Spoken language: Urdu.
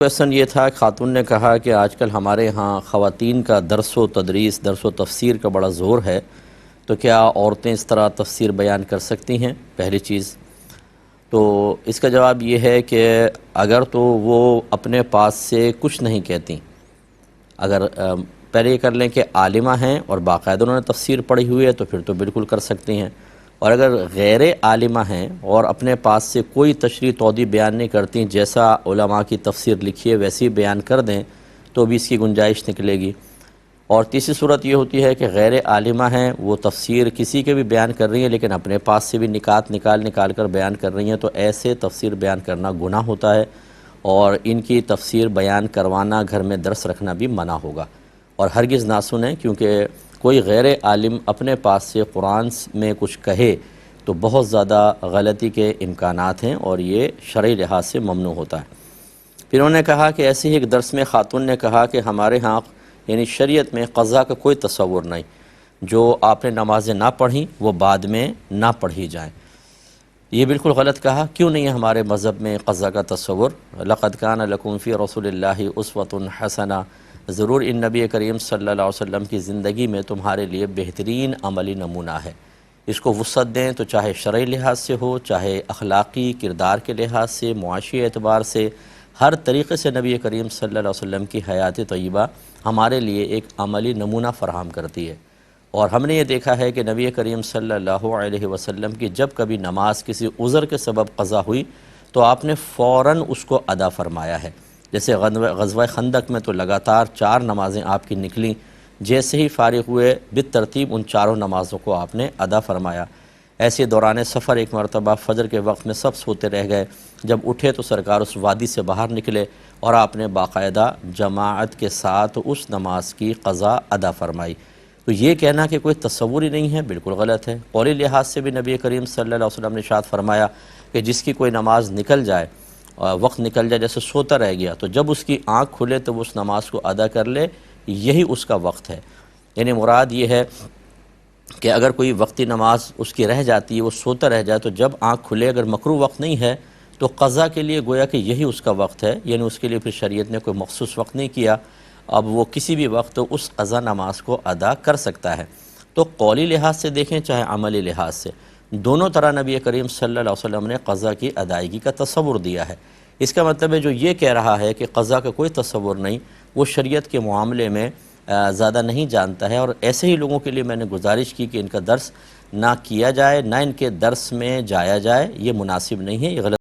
کویسچن یہ تھا، خاتون نے کہا کہ آج کل ہمارے ہاں خواتین کا درس و تدریس، درس و تفسیر کا بڑا زور ہے، تو کیا عورتیں اس طرح تفسیر بیان کر سکتی ہیں؟ پہلی چیز تو اس کا جواب یہ ہے کہ اگر تو وہ اپنے پاس سے کچھ نہیں کہتی، اگر پہلے یہ کر لیں کہ عالمہ ہیں اور باقاعدہ انہوں نے تفسیر پڑھی ہوئی ہے تو پھر تو بالکل کر سکتی ہیں، اور اگر غیر عالمہ ہیں اور اپنے پاس سے کوئی تشریح توضیح بیان نہیں کرتی، جیسا علماء کی تفسیر لکھی ہے ویسی بیان کر دیں تو بھی اس کی گنجائش نکلے گی۔ اور تیسری صورت یہ ہوتی ہے کہ غیر عالمہ ہیں، وہ تفسیر کسی کے بھی بیان کر رہی ہیں لیکن اپنے پاس سے بھی نکات نکال کر بیان کر رہی ہیں، تو ایسے تفسیر بیان کرنا گناہ ہوتا ہے، اور ان کی تفسیر بیان کروانا، گھر میں درس رکھنا بھی منع ہوگا، اور ہرگز نہ سنیں، کیونکہ کوئی غیر عالم اپنے پاس سے قرآن میں کچھ کہے تو بہت زیادہ غلطی کے امکانات ہیں، اور یہ شرعی لحاظ سے ممنوع ہوتا ہے۔ پھر انہوں نے کہا کہ ایسے ہی ایک درس میں خاتون نے کہا کہ ہمارے ہاں یعنی شریعت میں قضا کا کوئی تصور نہیں، جو آپ نے نمازیں نہ پڑھیں وہ بعد میں نہ پڑھی جائیں۔ یہ بالکل غلط کہا، کیوں نہیں ہے ہمارے مذہب میں قضا کا تصور؟ لقد کان لکم فی رسول اللہ اسوۃ حسنہ، ضرور ان نبی کریم صلی اللہ علیہ وسلم کی زندگی میں تمہارے لیے بہترین عملی نمونہ ہے۔ اس کو وسعت دیں تو چاہے شرعی لحاظ سے ہو، چاہے اخلاقی کردار کے لحاظ سے، معاشی اعتبار سے، ہر طریقے سے نبی کریم صلی اللہ علیہ وسلم کی حیات طیبہ ہمارے لیے ایک عملی نمونہ فراہم کرتی ہے۔ اور ہم نے یہ دیکھا ہے کہ نبی کریم صلی اللہ علیہ وسلم کی جب کبھی نماز کسی عذر کے سبب قضا ہوئی تو آپ نے فوراً اس کو ادا فرمایا ہے۔ جیسے غزوہ خندق میں تو لگاتار 4 نمازیں آپ کی نکلیں، جیسے ہی فارغ ہوئے بالترتیب ان 4 نمازوں کو آپ نے ادا فرمایا۔ ایسے دوران سفر ایک مرتبہ فجر کے وقت میں سب سوتے رہ گئے، جب اٹھے تو سرکار اس وادی سے باہر نکلے اور آپ نے باقاعدہ جماعت کے ساتھ اس نماز کی قضا ادا فرمائی۔ تو یہ کہنا کہ کوئی تصور ہی نہیں ہے بالکل غلط ہے۔ قولی لحاظ سے بھی نبی کریم صلی اللہ علیہ وسلم نے ارشاد فرمایا کہ جس کی کوئی نماز نکل جائے، وقت نکل جائے، جیسے سوتا رہ گیا، تو جب اس کی آنکھ کھلے تو وہ اس نماز کو ادا کر لے، یہی اس کا وقت ہے۔ یعنی مراد یہ ہے کہ اگر کوئی وقتی نماز اس کی رہ جاتی ہے، وہ سوتا رہ جائے، تو جب آنکھ کھلے، اگر مکروہ وقت نہیں ہے تو قضا کے لیے گویا کہ یہی اس کا وقت ہے، یعنی اس کے لیے پھر شریعت نے کوئی مخصوص وقت نہیں کیا، اب وہ کسی بھی وقت اس قضا نماز کو ادا کر سکتا ہے۔ تو قولی لحاظ سے دیکھیں چاہے عملی لحاظ سے، دونوں طرح نبی کریم صلی اللہ علیہ وسلم نے قضا کی ادائیگی کا تصور دیا ہے۔ اس کا مطلب ہے جو یہ کہہ رہا ہے کہ قضا کا کوئی تصور نہیں، وہ شریعت کے معاملے میں زیادہ نہیں جانتا ہے، اور ایسے ہی لوگوں کے لیے میں نے گزارش کی کہ ان کا درس نہ کیا جائے، نہ ان کے درس میں جایا جائے، یہ مناسب نہیں ہے، یہ غلط